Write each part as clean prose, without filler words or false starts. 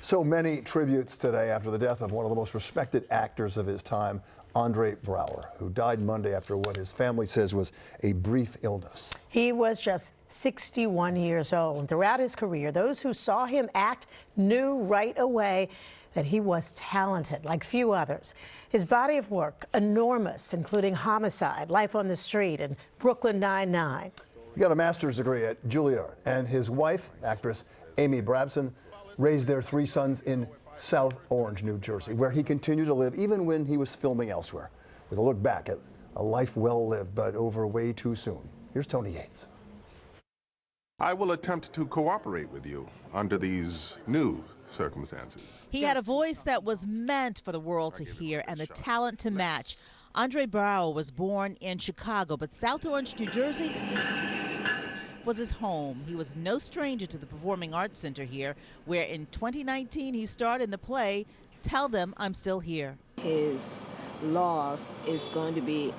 So many tributes today after the death of one of the most respected actors of his time, Andre Braugher, who died Monday after what his family says was a brief illness. He was just 61 years old. Throughout his career, those who saw him act knew right away that he was talented like few others. His body of work, enormous, including Homicide, Life on the Street, and Brooklyn Nine-Nine. He got a master's degree at Juilliard, and his wife, actress Amy Brabson, raised their three sons in South Orange, New Jersey, where he continued to live even when he was filming elsewhere, with a look back at a life well lived but over way too soon. Here's Tony Yates. I will attempt to cooperate with you under these new circumstances. He had a voice that was meant for the world to hear and the talent to match. Andre Braugher was born in Chicago, but South Orange, New Jersey was his home. He was no stranger to the Performing Arts Center here, where in 2019 he starred in the play Tell Them I'm Still Here. His loss is going to be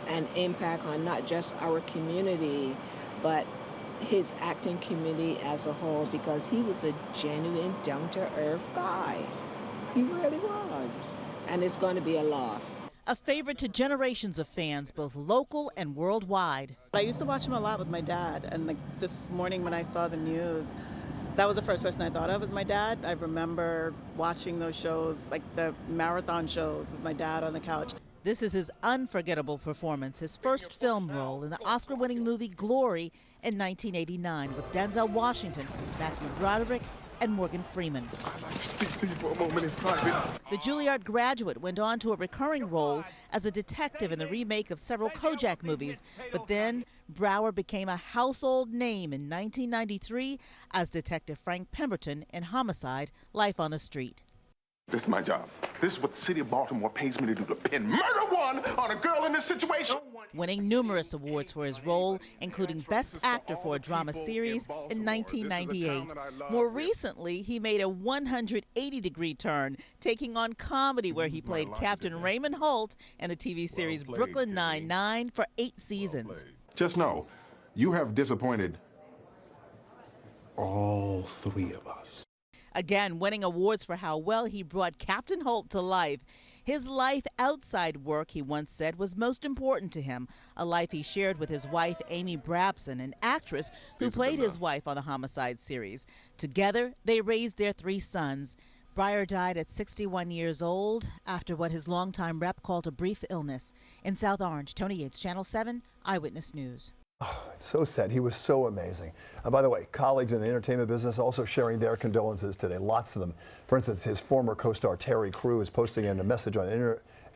an impact on not just our community, but his acting community as a whole, because he was a genuine, down-to-earth guy. He really was. And it's going to be a loss. A favorite to generations of fans, both local and worldwide. I used to watch him a lot with my dad, and like this morning when I saw the news, that was the first person I thought of was my dad. I remember watching those shows, like the marathon shows with my dad on the couch. This is his unforgettable performance, his first film role in the Oscar-winning movie Glory in 1989 with Denzel Washington, Matthew Broderick, and Morgan Freeman. I'd like to speak to you for a moment in private. The Juilliard graduate went on to a recurring role as a detective in the remake of several Kojak movies, but then Braugher became a household name in 1993 as Detective Frank Pemberton in Homicide, Life on the Street. This is my job. This is what the city of Baltimore pays me to do, to pin murder one on a girl in this situation. Winning numerous awards for his role, including Best Actor for a Drama Series in 1998. More recently, he made a 180-degree turn, taking on comedy where he played Captain Raymond Holt in the TV series Brooklyn Nine-Nine for 8 seasons. Just know, you have disappointed all three of us. Again, winning awards for how well he brought Captain Holt to life. His life outside work, he once said, was most important to him, a life he shared with his wife, Amy Brabson, an actress who played his wife on the Homicide series. Together, they raised their 3 sons. Braugher died at 61 years old after what his longtime rep called a brief illness. In South Orange, Tony Yates, Channel 7, Eyewitness News. Oh, it's so sad. He was so amazing. By the way, colleagues in the entertainment business also sharing their condolences today, lots of them. For instance, his former co-star Terry Crews posting in a message on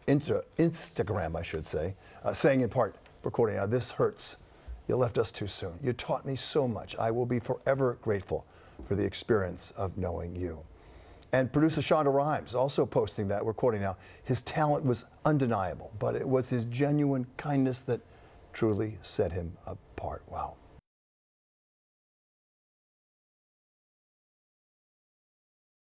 Instagram, I should say, saying in part, recording, "Now this hurts. You left us too soon. You taught me so much. I will be forever grateful for the experience of knowing you." And producer Shonda Rhimes also posting that, recording now, his talent was undeniable, but it was his genuine kindness that truly set him apart. Wow.